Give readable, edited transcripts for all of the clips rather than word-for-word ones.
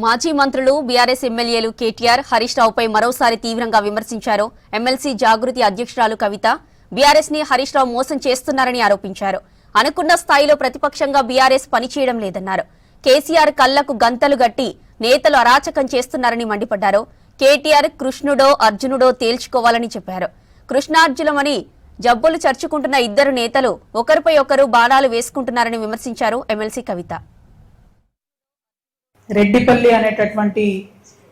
మాజీ మంత్రులు బీఆర్ఎస్ ఎమ్మెల్యేలు కేటీఆర్ హరీష్ రావుపై మరోసారి తీవ్రంగా విమర్శించారు. ఎమ్మెల్సీ జాగృతి అధ్యక్షురాలు కవిత బీఆర్ఎస్ ని హరీష్ రావు మోసం చేస్తున్నారని ఆరోపించారు. అనుకున్న స్థాయిలో ప్రతిపక్షంగా బీఆర్ఎస్ పనిచేయడం లేదన్నారు. కేసీఆర్ కళ్లకు గంతలు గట్టి నేతలు అరాచకం చేస్తున్నారని మండిపడ్డారు. కేటీఆర్ కృష్ణుడో అర్జునుడో తేల్చుకోవాలని చెప్పారు. కృష్ణార్జునమని జబ్బులు చర్చుకుంటున్న ఇద్దరు నేతలు ఒకరిపై ఒకరు బాణాలు వేసుకుంటున్నారని విమర్శించారు ఎమ్మెల్సీ కవిత. రెడ్డిపల్లి అనేటటువంటి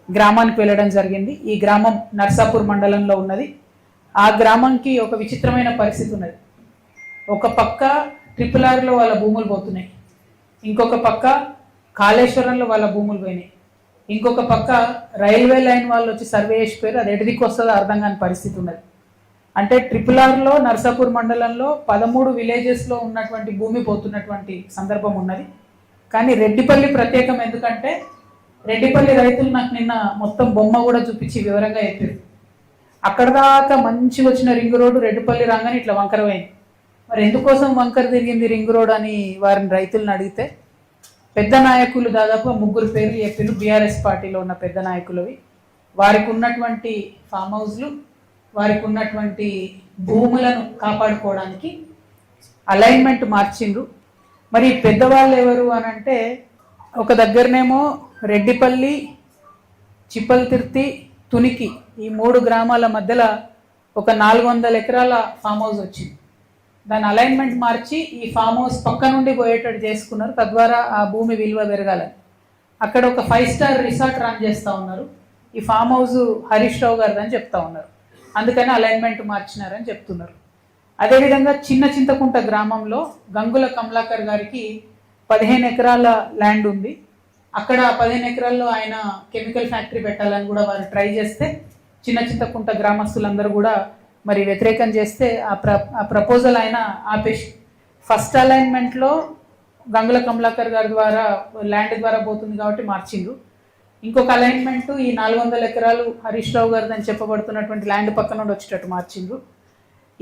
గ్రామానికి వెళ్ళడం జరిగింది. ఈ గ్రామం నర్సాపూర్ మండలంలో ఉన్నది. ఆ గ్రామంకి ఒక విచిత్రమైన పరిస్థితి ఉన్నది. ఒక పక్క RRRలో వాళ్ళ భూములు పోతున్నాయి, ఇంకొక పక్క కాళేశ్వరంలో వాళ్ళ భూములు పోయినాయి, ఇంకొక పక్క రైల్వే లైన్ వాళ్ళు వచ్చి సర్వే చేసిపోయారు. అది ఎడిదికి వస్తుందో అర్థం కాని పరిస్థితి ఉన్నది. అంటే RRRలో నర్సాపూర్ మండలంలో 13 విలేజెస్లో ఉన్నటువంటి భూమి పోతున్నటువంటి సందర్భం ఉన్నది. కానీ రెడ్డిపల్లి ప్రత్యేకం ఎందుకంటే రెడ్డిపల్లి రైతులు నాకు నిన్న మొత్తం బొమ్మ కూడా చూపించి వివరంగా చెప్పారు. అక్కడ దాకా మంచిగా వచ్చిన రింగ్ రోడ్డు రెడ్డిపల్లి రాగానే ఇట్లా వంకర పోయింది. మరి ఎందుకోసం వంకర తిరిగింది రింగ్ రోడ్ అని వారిని రైతులను అడిగితే పెద్ద నాయకులు దాదాపు 3 పేర్లు చెప్పారు. బీఆర్ఎస్ పార్టీలో ఉన్న పెద్ద నాయకులవి. వారికి ఉన్నటువంటి ఫామ్ హౌస్లు, వారికి ఉన్నటువంటి భూములను కాపాడుకోవడానికి అలైన్మెంట్ మార్చిండ్రు. మరి పెద్దవాళ్ళు ఎవరు అని అంటే ఒక దగ్గరనేమో రెడ్డిపల్లి, చిప్పల్తిర్తి, తునికి ఈ 3 గ్రామాల మధ్యలో ఒక 400 ఎకరాల ఫామ్ హౌస్ వచ్చింది. దాని అలైన్మెంట్ మార్చి ఈ ఫామ్ హౌస్ పక్క నుండి పోయేటట్టు చేసుకున్నారు. తద్వారా ఆ భూమి విలువ పెరగాలని అక్కడ ఒక 5 స్టార్ రిసార్ట్ రన్ చేస్తూ ఉన్నారు. ఈ ఫామ్ హౌస్ హరీష్ రావు గారిదని చెప్తా ఉన్నారు. అందుకని అలైన్మెంట్ మార్చినారని చెప్తున్నారు. అదేవిధంగా చిన్న చింతకుంట గ్రామంలో గంగుల కమలాకర్ గారికి 15 ఎకరాల ల్యాండ్ ఉంది. అక్కడ 15 ఎకరాల్లో ఆయన కెమికల్ ఫ్యాక్టరీ పెట్టాలని కూడా వారు ట్రై చేస్తే చిన్న చింతకుంట గ్రామస్తులందరూ కూడా మరి వ్యతిరేకం చేస్తే ఆ ప్రపోజల్ ఆయన ఆపేసి ఫస్ట్ అలైన్మెంట్లో గంగుల కమలాకర్ గారి ద్వారా ల్యాండ్ ద్వారా పోతుంది కాబట్టి మార్చిండ్రు. ఇంకొక అలైన్మెంట్ ఈ 400 ఎకరాలు హరీష్ రావు గారిదని చెప్పబడుతున్నటువంటి ల్యాండ్ పక్క నుండి వచ్చేటట్టు మార్చిండ్రు.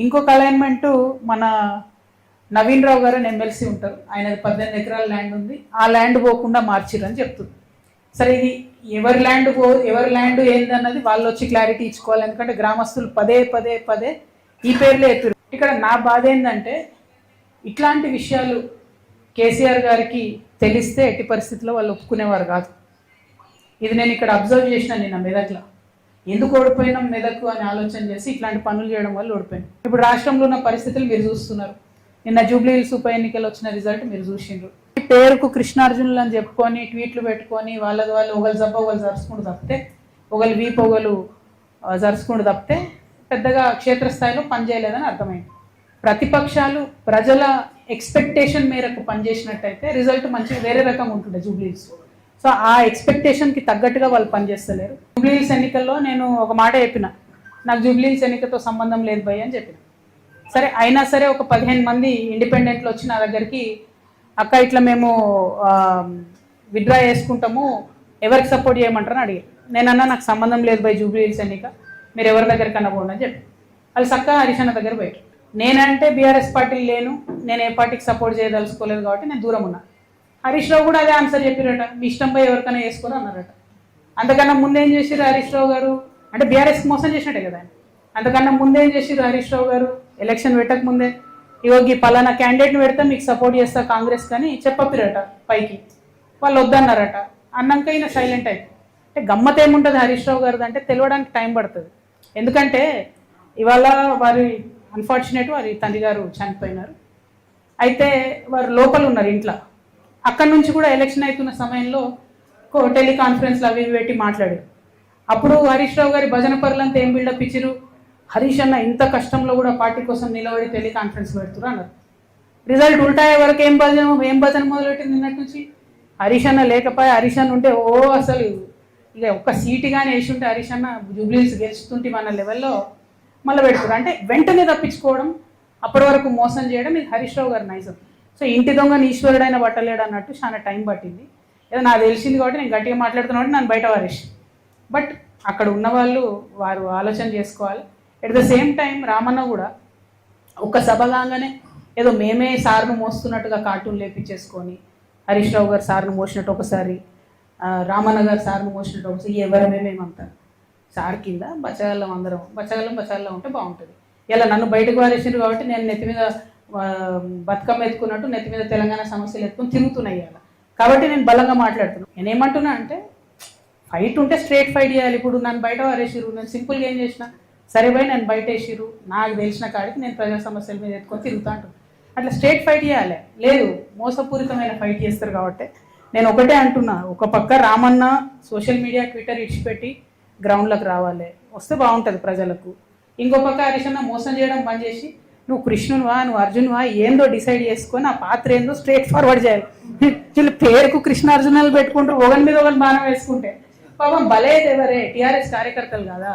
ఇంకొక అలైన్మెంటు మన నవీన్ రావు గారు అని ఎమ్మెల్సీ ఉంటారు, ఆయనది 18 ఎకరాల ల్యాండ్ ఉంది. ఆ ల్యాండ్ పోకుండా మార్చిర్రు అని చెప్తుంది. సరే, ఇది ఎవరి ల్యాండ్ ఏందన్నది వాళ్ళు వచ్చి క్లారిటీ ఇచ్చుకోవాలి. ఎందుకంటే గ్రామస్తులు పదే పదే పదే ఈ పేర్లే చెప్పారు. ఇక్కడ నా బాధ ఏంటంటే ఇట్లాంటి విషయాలు కేసీఆర్ గారికి తెలిస్తే ఎట్టి పరిస్థితుల్లో వాళ్ళు ఒప్పుకునేవారు కాదు. ఇది నేను ఇక్కడ అబ్జర్వ్ చేసిన నిన్న మెదక్లో. ఎందుకు ఓడిపోయినాం మెదక్ అని ఆలోచన చేసి ఇట్లాంటి పనులు చేయడం వల్ల ఓడిపోయినాం. ఇప్పుడు రాష్ట్రంలో ఉన్న పరిస్థితులు మీరు చూస్తున్నారు. నిన్న జూబ్లీ హిల్స్ ఉప ఎన్నికలు వచ్చిన రిజల్ట్ మీరు చూసిండ్రు. పేరుకు కృష్ణార్జునులు అని చెప్పుకొని ట్వీట్లు పెట్టుకొని వాళ్ళది వాళ్ళు ఒకళ్ళు జబ్బ ఒకళ్ళు జరుచుకుంటూ తప్పితే, ఒకళ్ళు వీపు ఒకళ్ళు జరుచుకుంటూ తప్పితే పెద్దగా క్షేత్రస్థాయిలో పనిచేయలేదని అర్థమైంది. ప్రతిపక్షాలు ప్రజల ఎక్స్పెక్టేషన్ మేరకు పనిచేసినట్టయితే రిజల్ట్ మంచిగా వేరే రకంగా ఉంటుండే జూబ్లీ హిల్స్. సో ఆ ఎక్స్పెక్టేషన్కి తగ్గట్టుగా వాళ్ళు పనిచేస్తలేరు. జూబ్లీ హిల్స్ ఎన్నికల్లో నేను ఒక మాట చెప్పిన, నాకు జూబ్లీ హిల్స్ ఎన్నికతో సంబంధం లేదు భయ్ అని చెప్పిన. సరే, అయినా సరే ఒక 15 మంది ఇండిపెండెంట్లు వచ్చి నా దగ్గరికి, అక్క ఇట్లా మేము విత్డ్రా చేసుకుంటాము, ఎవరికి సపోర్ట్ చేయమంటారని అడిగారు. నేనన్నా నాకు సంబంధం లేదు భయ్ జూబ్లీ హిల్స్ ఎన్నిక, మీరు ఎవరి దగ్గరికి అన్న పోండి అని చెప్పి వాళ్ళు చక్కగా హరీష్ అన్న దగ్గర పోయారు. నేనంటే బీఆర్ఎస్ పార్టీలు లేను, నేను ఏ పార్టీకి సపోర్ట్ చేయదలుచుకోలేదు కాబట్టి నేను దూరం ఉన్నా. హరీష్ రావు కూడా అదే ఆన్సర్ చెప్పారట, మీ ఇష్టం పోయి ఎవరికైనా వేసుకొని అన్నారట. అంతకన్నా ముందేం చేసిరు హరీష్ రావు గారు అంటే బీఆర్ఎస్కి మోసం చేసినట్టే కదా ఆయన. అంతకన్నా ముందేం చేసిరు హరీష్ రావు గారు ఎలక్షన్ పెట్టక ముందే, ఇవ్వకి పలానా క్యాండిడేట్ని పెడితే మీకు సపోర్ట్ చేస్తా కాంగ్రెస్ కానీ చెప్పపిరట పైకి, వాళ్ళు వద్దన్నారట. అన్నాక ఈయన సైలెంట్ అయిపోయి. అంటే గమ్మత్ ఏముంటుంది హరీష్ రావు గారిది అంటే తెలియడానికి టైం పడుతుంది. ఎందుకంటే ఇవాళ వారి అన్ఫార్చునేట్ వారి తండ్రి గారు చనిపోయినారు. అయితే వారు లోపల ఉన్నారు ఇంట్లో. అక్కడి నుంచి కూడా ఎలక్షన్ అవుతున్న సమయంలో టెలికాన్ఫరెన్స్లు అవి పెట్టి మాట్లాడారు. అప్పుడు హరీష్ రావు గారి భజన పరులంతా ఏం బిల్డప్ ఇచ్చిరు, హరీష్ అన్న ఇంత కష్టంలో కూడా పార్టీ కోసం నిలబడి టెలికాన్ఫరెన్స్ పెడుతురు అన్నారు. రిజల్ట్ ఉల్టాయే వరకు ఏం భజన మొదలెట్టింది నిన్నటి నుంచి. హరీష్ అన్న లేకపోయి హరీష్ అన్న ఉంటే అసలు ఇక ఒక్క సీటు కానీ వేసి ఉంటే హరీష్ అన్న జూబ్లీస్ గెలుస్తుంటే మన లెవెల్లో మళ్ళీ పెడుతురు. అంటే వెంటనే తప్పించుకోవడం, అప్పటి వరకు మోసం చేయడం, ఇది హరీష్ రావు గారి నైజం. సో ఇంటి దొంగని ఈశ్వరుడైనా పట్టలేడు అన్నట్టు చాలా టైం పట్టింది. ఏదో నాకు తెలిసింది కాబట్టి నేను గట్టిగా మాట్లాడుతున్నా నన్ను బయట వారేసి. బట్ అక్కడ ఉన్నవాళ్ళు వారు ఆలోచన చేసుకోవాలి. At the same time Ramanna కూడా ఒక సభ కాగానే ఏదో మేమే సార్ను మోస్తున్నట్టుగా కార్టూన్ లేపించేసుకొని హరీష్ రావు గారు సార్ను మోసినట్టు ఒకసారి రామన్న గారు సార్ను మోసినట్టు ఒకసారి ఎవరమేమేమంతా సార్ కింద బచ్చగల్లం అందరం బచ్చగల్లం ఉంటే బాగుంటుంది. ఇలా నన్ను బయటకు వారేసారు కాబట్టి నేను నెత్తి మీద బతుకమ్మ ఎత్తుకున్నట్టు నెత్తి మీద తెలంగాణ సమస్యలు ఎత్తుకుని తిరుగుతున్నాయి ఇవాళ. కాబట్టి నేను బలంగా మాట్లాడుతున్నాను. నేనేమంటున్నా అంటే ఫైట్ ఉంటే స్ట్రేట్ ఫైట్ చేయాలి. ఇప్పుడు నన్ను బయట వారేసిరు, నేను సింపుల్గా ఏం చేసిన, సరే పోయి నేను బయట వేసిరు, నాకు తెలిసిన కాడికి నేను ప్రజా సమస్యల మీద ఎత్తుకొని తిరుగుతా అంటున్నాను. అట్లా స్ట్రేట్ ఫైట్ చేయాలి. లేదు, మోసపూరితమైన ఫైట్ చేస్తారు కాబట్టి నేను ఒకటే అంటున్నా, ఒక పక్క రామన్న సోషల్ మీడియా ట్విట్టర్ ఇడిచిపెట్టి గ్రౌండ్లోకి రావాలి, వస్తే బాగుంటుంది ప్రజలకు. ఇంకో పక్క హరీషన్న మోసం చేయడం బంద్ చేసి నువ్వు కృష్ణునివా నువ్వు అర్జునువా ఏందో డిసైడ్ చేసుకొని ఆ పాత్ర ఏందో స్ట్రేట్ ఫార్వర్డ్ చేయాలి. వీళ్ళు పేరుకు కృష్ణార్జునాలు పెట్టుకుంటారు, ఒకరి మీద ఒకరి బాణం వేసుకుంటే పాపం బలేది ఎవరే టీఆర్ఎస్ కార్యకర్తలు కదా.